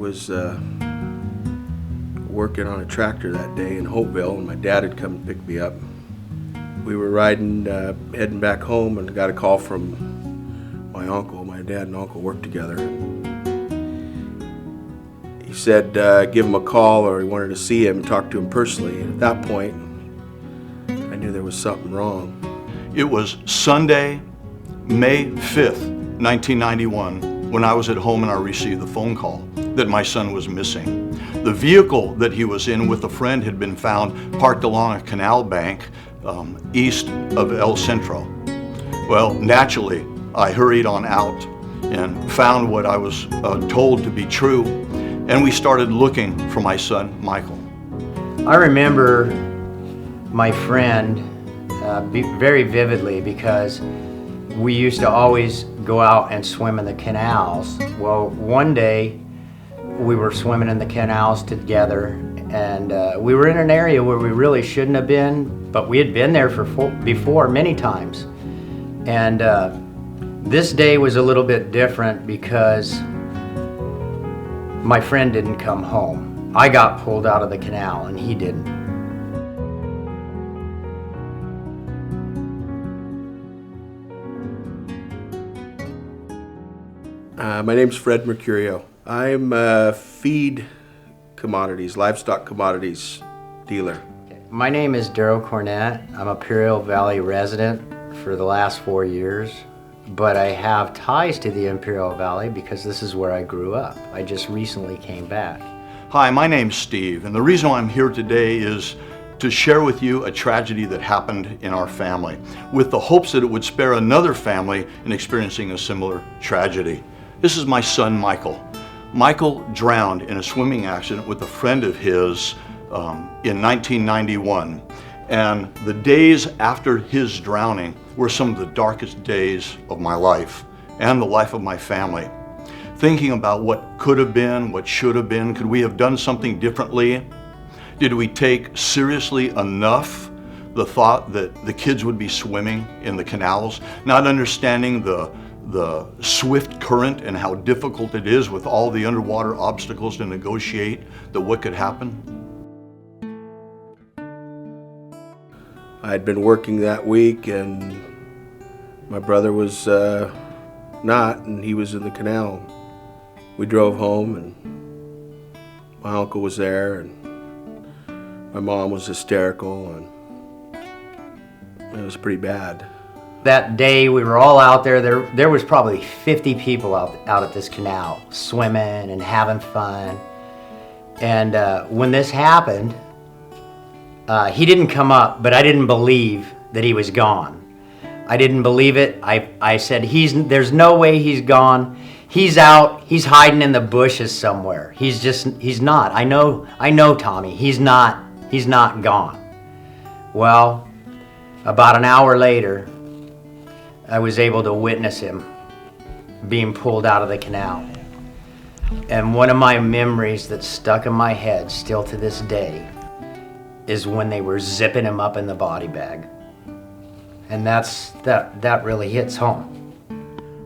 was working on a tractor that day in Hopeville, and my dad had come and picked me up. We were riding, heading back home, and got a call from my uncle. My dad and uncle worked together. He said give him a call, or he wanted to see him and talk to him personally. And at that point, I knew there was something wrong. It was Sunday, May 5th, 1991, when I was at home and I received the phone call that my son was missing. The vehicle that he was in with a friend had been found parked along a canal bank east of El Centro. Well, naturally, I hurried on out and found what I was told to be true, and we started looking for my son, Michael. I remember my friend very vividly because we used to always go out and swim in the canals. Well, one day we were swimming in the canals together, and we were in an area where we really shouldn't have been, but we had been there before many times. And this day was a little bit different because my friend didn't come home. I got pulled out of the canal and he didn't. My name's Fred Mercurio. I'm a feed commodities, livestock commodities dealer. My name is Darco Cornett. I'm a Imperial Valley resident for the last 4 years, but I have ties to the Imperial Valley because this is where I grew up. I just recently came back. Hi, my name's Steve, and the reason why I'm here today is to share with you a tragedy that happened in our family, with the hopes that it would spare another family in experiencing a similar tragedy. This is my son, Michael. Michael drowned in a swimming accident with a friend of his in 1991. And the days after his drowning were some of the darkest days of my life and the life of my family. Thinking about what could have been, what should have been, could we have done something differently? Did we take seriously enough the thought that the kids would be swimming in the canals, not understanding the swift current and how difficult it is with all the underwater obstacles to negotiate that what could happen? I'd been working that week, and my brother was not, and he was in the canal. We drove home, and my uncle was there, and my mom was hysterical, and it was pretty bad. That day we were all out there. There was probably 50 people out at this canal swimming and having fun. And when this happened, he didn't come up, but I didn't believe that he was gone. I didn't believe it. I said, there's no way he's gone. He's out, he's hiding in the bushes somewhere. He's not. I know Tommy, he's not gone. Well, about an hour later, I was able to witness him being pulled out of the canal. And one of my memories that stuck in my head still to this day is when they were zipping him up in the body bag. And that really hits home.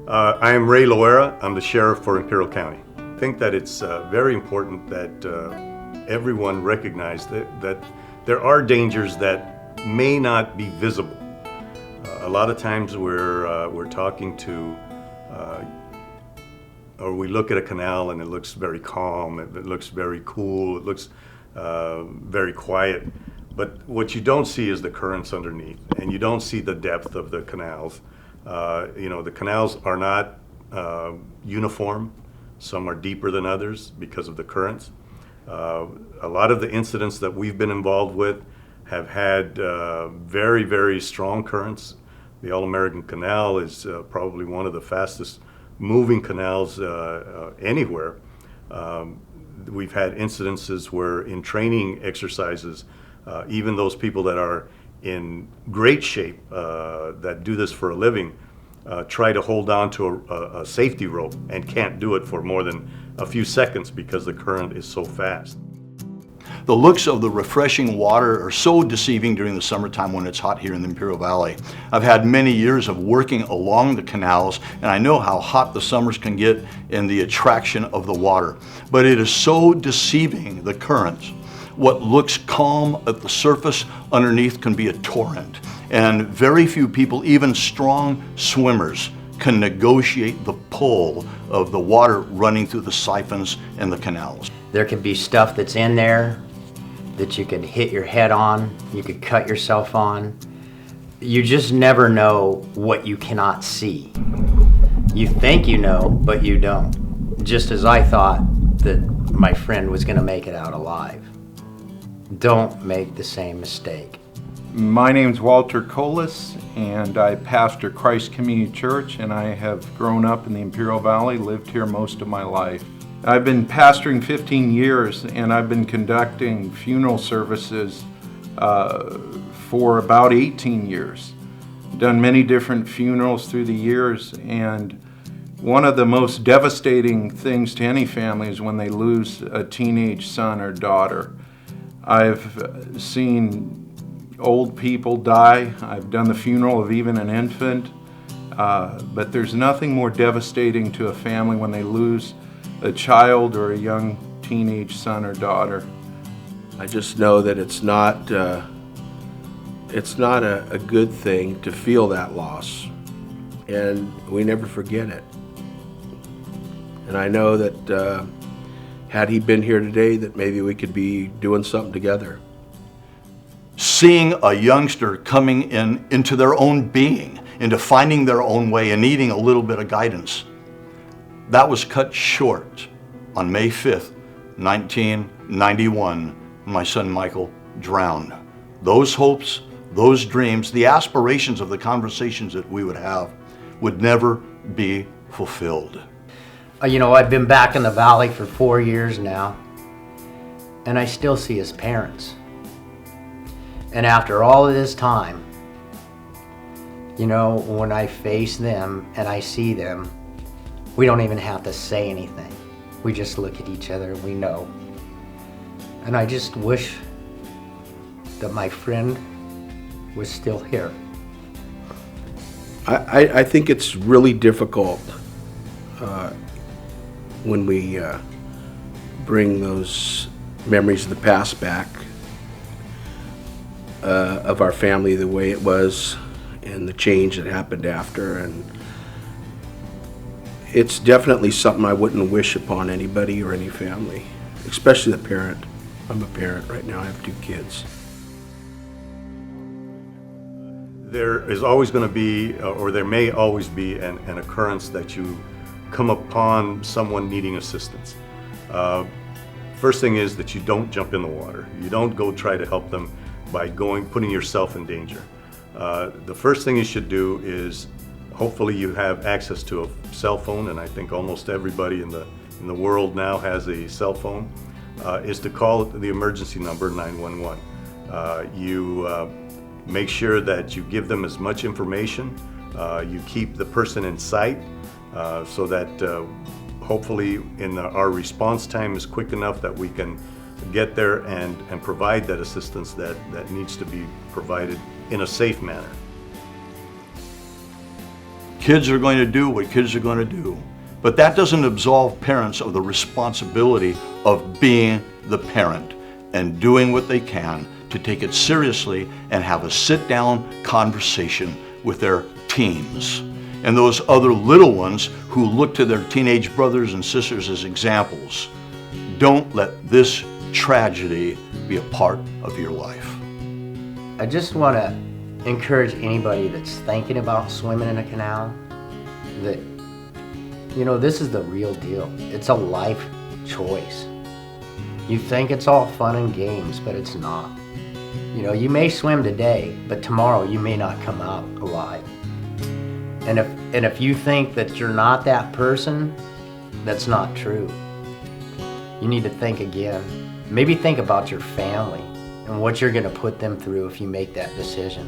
I am Ray Loera. I'm the sheriff for Imperial County. I think that it's very important that everyone recognize that there are dangers that may not be visible. A lot of times we're talking to, or we look at a canal and it looks very calm, it looks very cool, it looks very quiet. But what you don't see is the currents underneath, and you don't see the depth of the canals. The canals are not uniform. Some are deeper than others because of the currents. A lot of the incidents that we've been involved with have had very, very strong currents. The All-American Canal is probably one of the fastest moving canals anywhere. We've had incidences where in training exercises, even those people that are in great shape, that do this for a living, try to hold on to a safety rope and can't do it for more than a few seconds because the current is so fast. The looks of the refreshing water are so deceiving during the summertime when it's hot here in the Imperial Valley. I've had many years of working along the canals, and I know how hot the summers can get and the attraction of the water. But it is so deceiving, the currents. What looks calm at the surface underneath can be a torrent. And very few people, even strong swimmers, can negotiate the pull of the water running through the siphons and the canals. There could be stuff that's in there that you could hit your head on, you could cut yourself on. You just never know what you cannot see. You think you know, but you don't. Just as I thought that my friend was gonna make it out alive. Don't make the same mistake. My name's Walter Colas, and I pastor Christ Community Church, and I have grown up in the Imperial Valley, lived here most of my life. I've been pastoring 15 years, and I've been conducting funeral services for about 18 years. Done many different funerals through the years, and one of the most devastating things to any family is when they lose a teenage son or daughter. I've seen old people die. I've done the funeral of even an infant. But there's nothing more devastating to a family when they lose a child or a young teenage son or daughter. I just know that it's not a good thing to feel that loss, and we never forget it. And I know that had he been here today, that maybe we could be doing something together. Seeing a youngster coming into their own being, into finding their own way and needing a little bit of guidance, that was cut short on May 5th, 1991, when my son Michael drowned. Those hopes, those dreams, the aspirations of the conversations that we would have would never be fulfilled. You know, I've been back in the valley for 4 years now, and I still see his parents. And after all of this time, you know, when I face them and I see them, we don't even have to say anything. We just look at each other and we know. And I just wish that my friend was still here. I think it's really difficult when we bring those memories of the past back, of our family the way it was and the change that happened after. And it's definitely something I wouldn't wish upon anybody or any family, especially the parent. I'm a parent right now, I have 2 kids. There is always going to be, or there may always be, an occurrence that you come upon someone needing assistance. First thing is that you don't jump in the water. You don't go try to help them by putting yourself in danger. The first thing you should do is, hopefully you have access to a cell phone, and I think almost everybody in the world now has a cell phone, is to call the emergency number 911. You make sure that you give them as much information. You keep the person in sight so that hopefully our response time is quick enough that we can get there and provide that assistance that needs to be provided in a safe manner. Kids are going to do what kids are going to do, but that doesn't absolve parents of the responsibility of being the parent and doing what they can to take it seriously and have a sit-down conversation with their teens and those other little ones who look to their teenage brothers and sisters as examples. Don't let this tragedy be a part of your life. I just want to encourage anybody that's thinking about swimming in a canal that, you know, this is the real deal. It's a life choice. You think it's all fun and games, but it's not. You know, you may swim today, but tomorrow you may not come out alive. And if you think that you're not that person, that's not true. You need to think again. Maybe think about your family and what you're going to put them through if you make that decision.